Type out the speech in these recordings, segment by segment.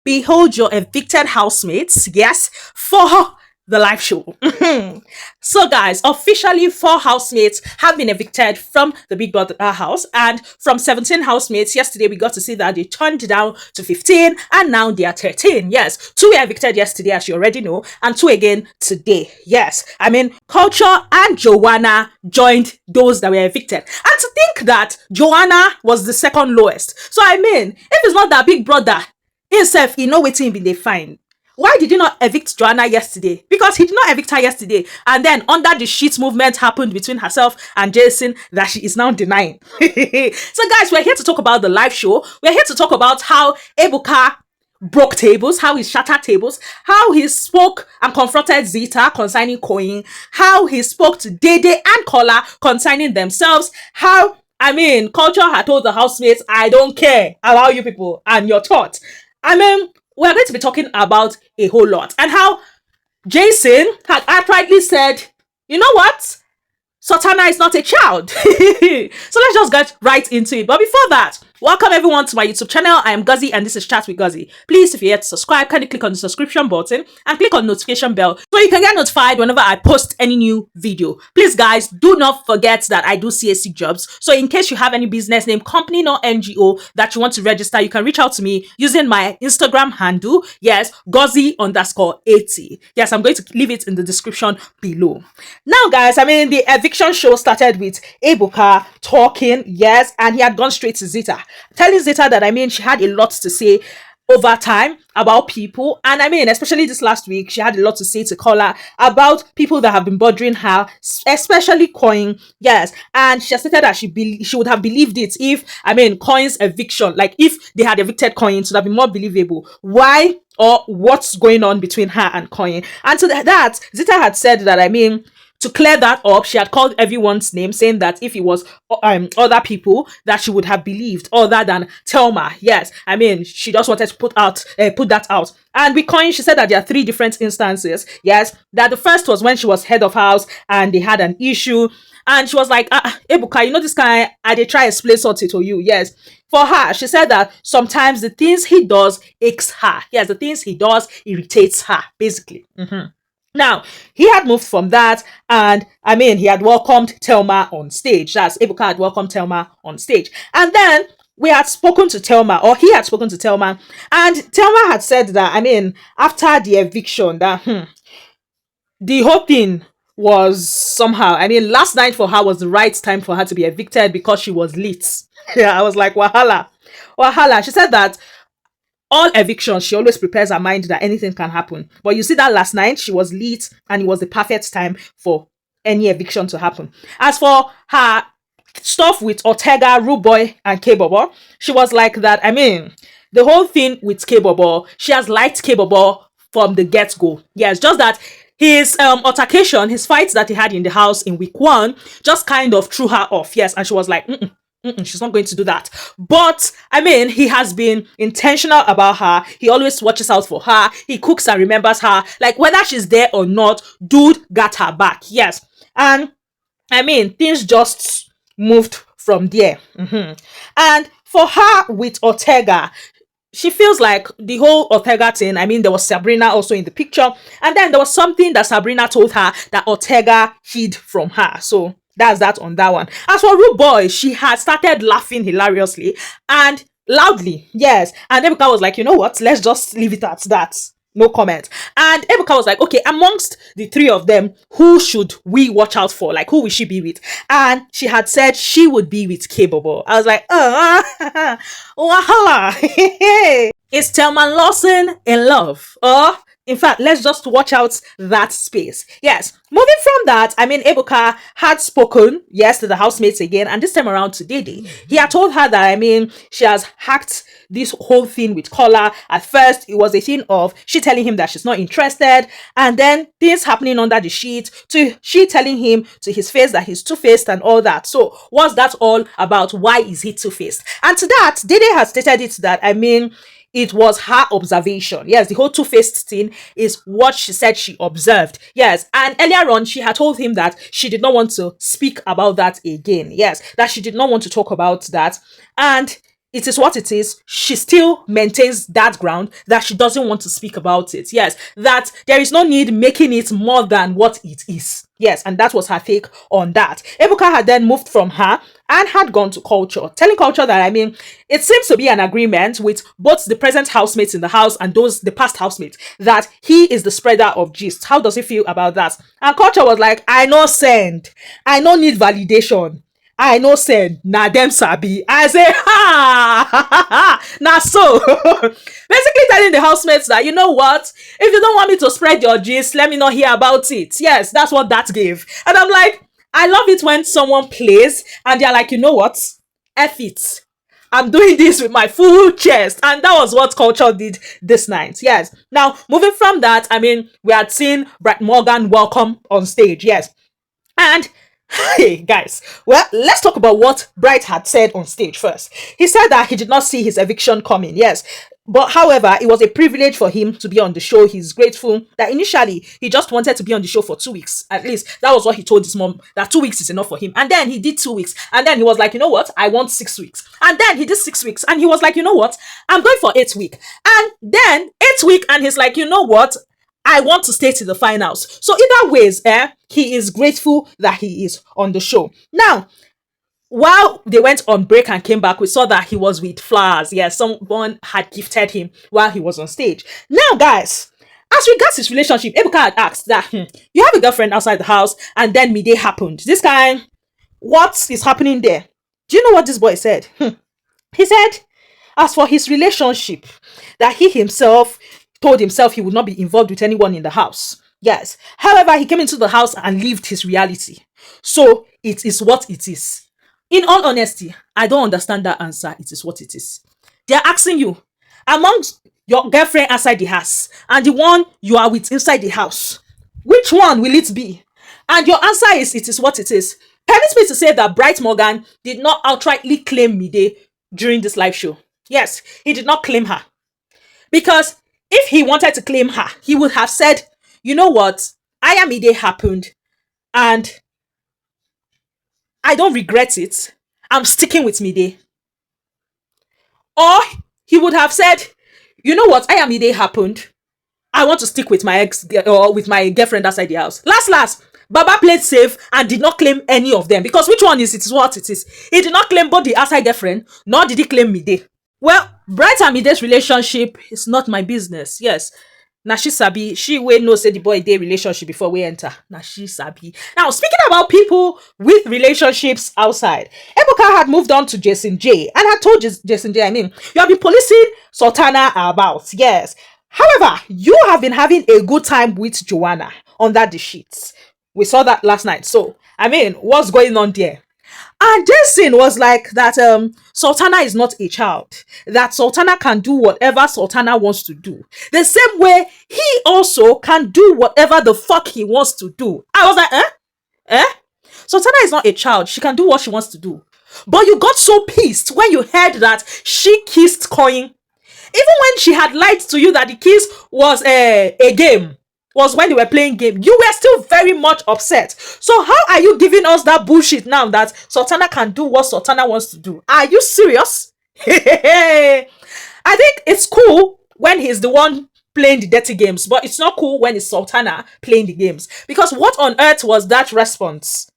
behold your evicted housemates, yes, for the live show. So guys, officially 4 housemates have been evicted from the Big Brother house, and from 17 housemates yesterday we got to see that they turned down to 15 and now they are 13. Yes, 2 were evicted yesterday as you already know, and 2 again today. Yes, I mean Culture and Joanna joined those that were evicted, and to think that Joanna was the second lowest. So I mean, if it's not that Big Brother himself, he know wetin be dey find. Why did you not evict Joanna yesterday? Because he did not evict her yesterday. And then under the sheet movement happened between herself and Jason that she is now denying. So guys, we're here to talk about the live show. We're here to talk about how Ebuka broke tables, how he shattered tables, how he spoke and confronted Zita concerning Koyin, how he spoke to Dede and Kola concerning themselves, how, I mean, Culture had told the housemates, I don't care about you people and your thoughts. I mean, we're going to be talking about a whole lot, and how Jason had outrightly said, you know what? Sultana is not a child. So let's just get right into it. But before that, welcome everyone to my YouTube channel. I am Guzzy and this is Chat with Guzzy. Please, if you're yet to subscribe, kindly click on the subscription button and click on the notification bell so you can get notified whenever I post any new video. Please guys, do not forget that I do CSC jobs. So in case you have any business name, company or NGO that you want to register, you can reach out to me using my Instagram handle. Yes, Guzzy_80. Yes, I'm going to leave it in the description below. Now guys, I mean the eviction show started with Ebuka talking, yes, and he had gone straight to Zita, telling Zita that, I mean, she had a lot to say over time about people, and I mean, especially this last week, she had a lot to say to Kola about people that have been bothering her, especially Koyin, yes, and she stated that she would have believed it if, I mean, Koyin's eviction, like if they had evicted Koyin, it would have been more believable. Why or what's going on between her and Koyin? And to that, Zita had said that, I mean, to clear that up, she had called everyone's name, saying that if it was other people that she would have believed other than Thelma. Yes, I mean, she just wanted to put that out. And with Koyin, she said that there are 3 different instances. Yes, that the first was when she was head of house and they had an issue. And she was like, Ebuka, you know this guy, I dey try explain something to you. Yes. For her, she said that sometimes the things he does aches her. Yes, the things he does irritates her, basically. Now, he had moved from that, and I mean, he had welcomed Thelma on stage. That's Ebuka had welcomed Thelma on stage. And then we had spoken to Thelma, or he had spoken to Thelma, and Thelma had said that, I mean, after the eviction, that the whole thing was somehow, I mean, last night for her was the right time for her to be evicted because she was lit. Yeah, I was like, wahala. She said that all evictions, she always prepares her mind that anything can happen. But you see that last night, she was lit and it was the perfect time for any eviction to happen. As for her stuff with Ortega, Rude Boy, and Kaybobo, she was like that, I mean, the whole thing with Kaybobo, she has liked Kaybobo from the get-go. Yes, just that his altercation, his fights that he had in the house in week 1, just kind of threw her off. Yes, and she was like, she's not going to do that. But I mean, he has been intentional about her. He always watches out for her. He cooks and remembers her. Like whether she's there or not, dude got her back. Yes. And I mean, things just moved from there. And for her with Ortega, she feels like the whole Ortega thing, I mean, there was Sabrina also in the picture. And then there was something that Sabrina told her that Ortega hid from her. So that's that on that one. As for Rude Boy, she had started laughing hilariously and loudly. Yes. And Ebuka was like, you know what? Let's just leave it at that. No comment. And Ebuka was like, okay, amongst the 3 of them, who should we watch out for? Like, who will she be with? And she had said she would be with Kaybobo. I was like, wahala. Is Thelma Lawson in love? In fact, let's just watch out that space. Yes. Moving from that, I mean, Ebuka had spoken, yes, to the housemates again, and this time around to Dede. He had told her that, I mean, she has hacked this whole thing with Kola. At first, it was a thing of she telling him that she's not interested, and then things happening under the sheet, to she telling him to his face that he's two-faced and all that. So, what's that all about? Why is he two-faced? And to that, Dede has stated it that, I mean, it was her observation. Yes, the whole two-faced thing is what she said she observed. Yes, and earlier on, she had told him that she did not want to speak about that again. Yes, that she did not want to talk about that. And it is what it is. She still maintains that ground that she doesn't want to speak about it. Yes, that there is no need making it more than what it is. Yes, and that was her take on that. Ebuka had then moved from her and had gone to Culture, telling Culture that, I mean, it seems to be an agreement with both the present housemates in the house and the past housemates that he is the spreader of gist. How does he feel about that? And Culture was like, I no send. I no need validation. I no send. Na dem sabi. I say, ha! Nah, so. Basically telling the housemates that, you know what? If you don't want me to spread your gist, let me not hear about it. Yes, that's what that gave. And I'm like, I love it when someone plays and they're like, you know what? F it. I'm doing this with my full chest. And that was what Culture did this night. Yes. Now, moving from that, I mean, we had seen Brightmorgan welcome on stage. Yes. And hey, guys, well, let's talk about what Bright had said on stage first. He said that he did not see his eviction coming. Yes. But however, it was a privilege for him to be on the show. He's grateful that initially he just wanted to be on the show for 2 weeks. At least that was what he told his mom, that 2 weeks is enough for him. And then he did 2 weeks. And then he was like, you know what? I want 6 weeks. And then he did 6 weeks. And he was like, you know what? I'm going for 8 weeks. And then 8 weeks. And he's like, you know what? I want to stay to the finals. So either ways, he is grateful that he is on the show. Now, while they went on break and came back, we saw that he was with flowers. Yeah, someone had gifted him while he was on stage. Now, guys, as regards his relationship, Ebuka had asked that, you have a girlfriend outside the house, and then mide happened. This guy, what is happening there? Do you know what this boy said? He said, as for his relationship, that he himself told himself he would not be involved with anyone in the house. Yes. However, he came into the house and lived his reality. So it is what it is. In all honesty, I don't understand that answer. It is what it is. They're asking you, amongst your girlfriend outside the house and the one you are with inside the house, which one will it be? And your answer is, it is what it is. Permits me to say that Brightmorgan did not outrightly claim Mide during this live show. Yes, he did not claim her. Because if he wanted to claim her, he would have said, you know what? Mide happened and I don't regret it. I'm sticking with Mide. Or he would have said, you know what? Mide happened. I want to stick with my ex or with my girlfriend outside the house. Last, Baba played safe and did not claim any of them. Because which one is it is what it is? He did not claim both the outside girlfriend, nor did he claim Mide. Well, Bright and Mide's relationship is not my business. Yes. Na she sabi, she wey know say the boy dey relationship before we enter. Na she sabi. Now, speaking about people with relationships outside, Ebuka had moved on to jasonjae and had told jasonjae, I mean, you have been policing Sultana about. Yes. However, you have been having a good time with Joanna under the sheets. We saw that last night. So, I mean, what's going on there? And Jason was like that Sultana is not a child. That Sultana can do whatever Sultana wants to do. The same way he also can do whatever the fuck he wants to do. I was like, Sultana is not a child. She can do what she wants to do. But you got so pissed when you heard that she kissed Koyin. Even when she had lied to you that the kiss was a game. Was when they were playing game, you were still very much upset. So how are you giving us that bullshit now that Sultana can do what Sultana wants to do? Are you serious? I think it's cool when he's the one playing the dirty games, but it's not cool when it's Sultana playing the games. Because what on earth was that response?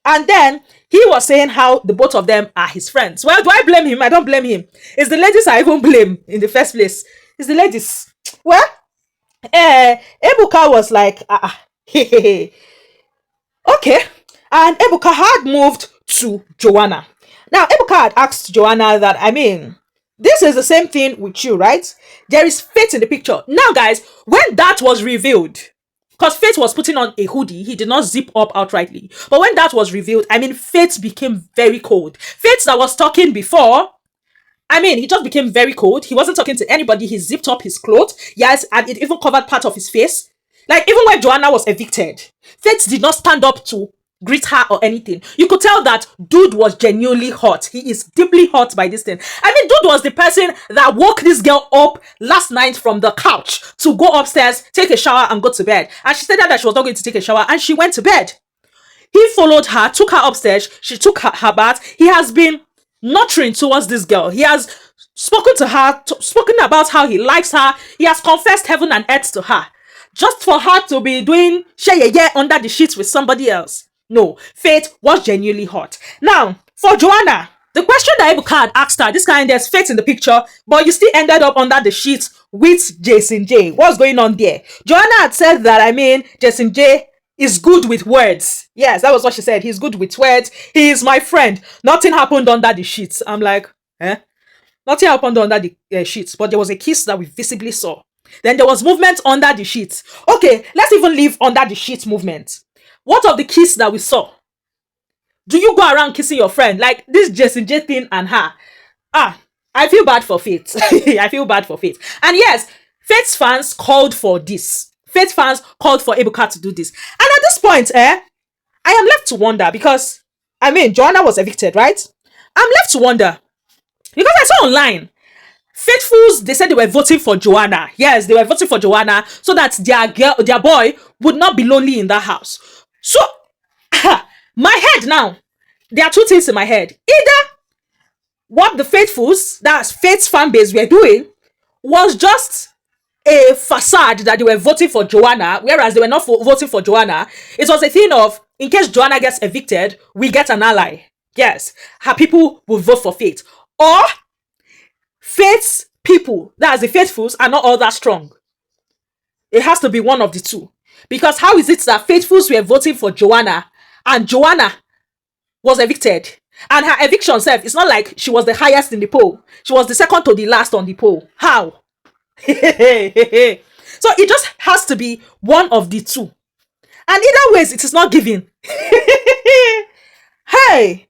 And then he was saying how the both of them are his friends. Well, do I blame him? I don't blame him. It's the ladies I even blame in the first place. It's the ladies. Well, Ebuka was like, okay. And Ebuka had moved to Joanna. Now, Ebuka had asked Joanna that, I mean, this is the same thing with you, right? There is Faith in the picture. Now, guys, when that was revealed, because Faith was putting on a hoodie, he did not zip up outrightly. But when that was revealed, I mean, Faith became very cold. Faith that was talking before, I mean, he just became very cold. He wasn't talking to anybody. He zipped up his clothes. Yes, and it even covered part of his face. Like, even when Joanna was evicted, Faith did not stand up to greet her or anything. You could tell that dude was genuinely hot. He is deeply hot by this thing. I mean, dude was the person that woke this girl up last night from the couch to go upstairs, take a shower, and go to bed. And she said that she was not going to take a shower, and she went to bed. He followed her, took her upstairs. She took her bath. He has been nurturing towards this girl. He has spoken to her, spoken about how he likes her. He has confessed heaven and earth to her. Just for her to be doing sheyeye under the sheets with somebody else. No, Faith was genuinely hot. Now, for Joanna, the question that Ebuka had asked her, this kind, there's Faith in the picture, but you still ended up under the sheets with Jasonjae. What's going on there? Joanna had said that, Jasonjae is good with words. Yes, that was what she said. He's good with words. He is my friend. Nothing happened under the sheets. I'm like, Nothing happened under the sheets, but there was a kiss that we visibly saw. Then there was movement under the sheets. Okay, let's even leave under the sheet movement. What of the kiss that we saw? Do you go around kissing your friend? Like this Jasonjae thing and her. I feel bad for Faith. I feel bad for Faith. And yes, Faith's fans called for this. Faith fans called for Ebuka to do this. And at this point, I am left to wonder because, Joanna was evicted, right? I'm left to wonder because I saw online, Faithfuls, they said they were voting for Joanna. Yes, they were voting for Joanna so that their boy would not be lonely in that house. So, my head now, there are two things in my head. Either what the Faithfuls, that's Faith's fan base, were doing was just a facade that they were voting for Joanna, whereas they were not voting for Joanna. It was a thing of, in case Joanna gets evicted, we get an ally. Yes, her people will vote for Faith. Or Faith's people, that's the Faithfuls, are not all that strong. It has to be one of the two. Because how is it that Faithfuls were voting for Joanna and Joanna was evicted? And her eviction self, it's not like she was the highest in the poll. She was the second to the last on the poll. How? So it just has to be one of the two. And either ways, it is not given. Hey!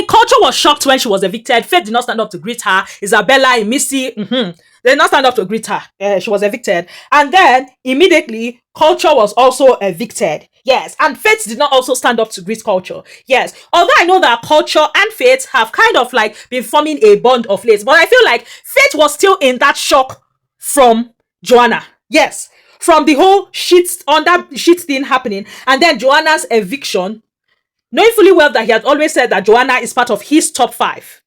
Culture was shocked when she was evicted. Faith did not stand up to greet her. Isabella, Missy, they did not stand up to greet her. She was evicted. And then, immediately, Culture was also evicted. Yes. And Faith did not also stand up to greet Culture. Yes. Although I know that Culture and Faith have kind of like been forming a bond of late. But I feel like Faith was still in that shock from Joanna. Yes. From the whole shit thing happening. And then Joanna's eviction. Knowing fully well that he had always said that Joanna is part of his top 5.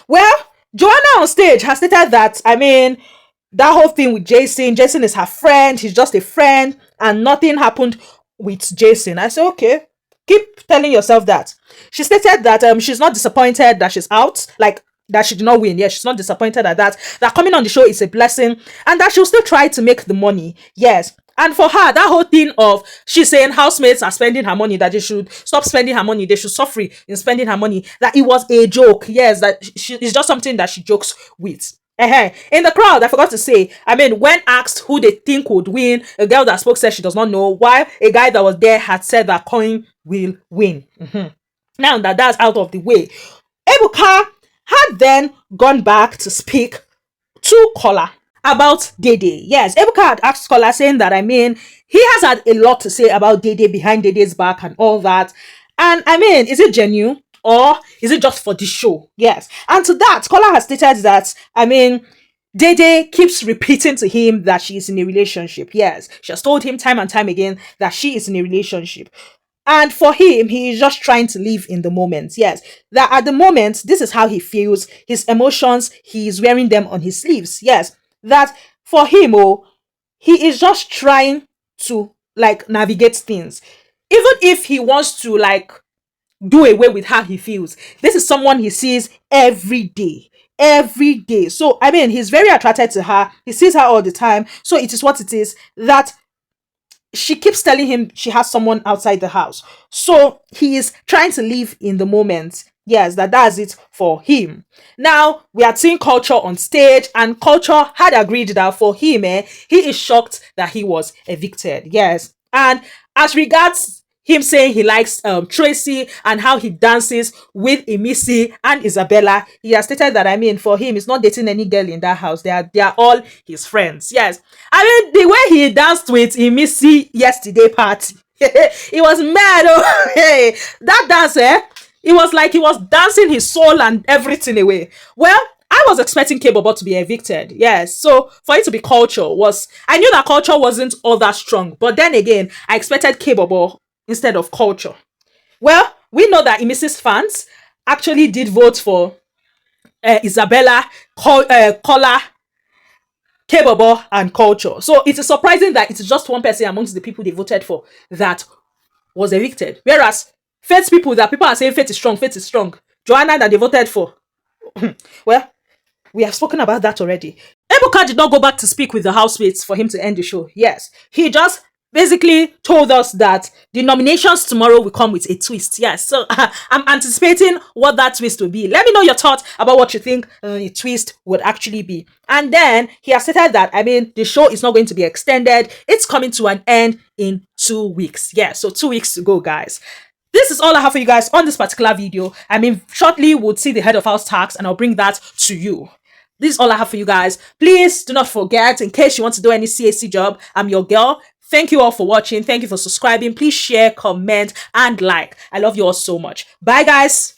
Well, Joanna on stage has stated that, that whole thing with Jason is her friend, he's just a friend, and nothing happened with Jason. I said, okay, keep telling yourself that. She stated that she's not disappointed that she's out, like, that she did not win. Yes, she's not disappointed at that. That coming on the show is a blessing, and that she'll still try to make the money. Yes. And for her, that whole thing of she's saying housemates are spending her money, that they should stop spending her money, they should suffer in spending her money, that it was a joke. Yes, that it's just something that she jokes with. In the crowd, I forgot to say, when asked who they think would win, a girl that spoke said she does not know, while a guy that was there had said that Koyin will win. Now that that's out of the way, Ebuka had then gone back to speak to Kola about Dede. Yes, Ebuka had asked Kola saying that, he has had a lot to say about Dede behind Dede's back and all that. And, is it genuine or is it just for the show? Yes. And to that, Kola has stated that, Dede keeps repeating to him that she is in a relationship. Yes, she has told him time and time again that she is in a relationship. And for him, he is just trying to live in the moment. Yes, that at the moment, this is how he feels. His emotions, he is wearing them on his sleeves. Yes. That for him, he is just trying to navigate things. Even if he wants to do away with how he feels, this is someone he sees every day. So he's very attracted to her. He sees her all the time. So it is what it is that she keeps telling him she has someone outside the house. So he is trying to live in the moment. Yes, that's it for him. Now, we are seeing Culture on stage, and Culture had agreed that for him, he is shocked that he was evicted. Yes. And as regards him saying he likes Tracy and how he dances with Missy and Isabella, he has stated that, for him, he's not dating any girl in that house. They are all his friends. Yes. The way he danced with Missy yesterday party, it was mad. Oh, hey, that dance, it was like he was dancing his soul and everything away. Well, I was expecting Kaybobo to be evicted. Yes. So for it to be Culture I knew that Culture wasn't all that strong. But then again, I expected Kaybobo instead of Culture. Well, we know that Missy's fans actually did vote for Isabella, Kola, Kaybobo, and Culture. So it is surprising that it's just one person amongst the people they voted for that was evicted. Whereas Faith people, that people are saying Faith is strong. Joanna that they voted for. Well, we have spoken about that already. Ebuka did not go back to speak with the housemates for him to end the show. Yes, he just basically told us that the nominations tomorrow will come with a twist. Yes, so I'm anticipating what that twist will be. Let me know your thoughts about what you think the twist would actually be. And then he has stated that, I mean, the show is not going to be extended. It's coming to an end in 2 weeks. Yeah, so 2 weeks to go, guys. This is all I have for you guys on this particular video. I mean, shortly we'll see the head of house tax and I'll bring that to you. This is all I have for you guys. Please do not forget, in case you want to do any CAC job, I'm your girl. Thank you all for watching. Thank you for subscribing. Please share, comment, and like. I love you all so much. Bye, guys.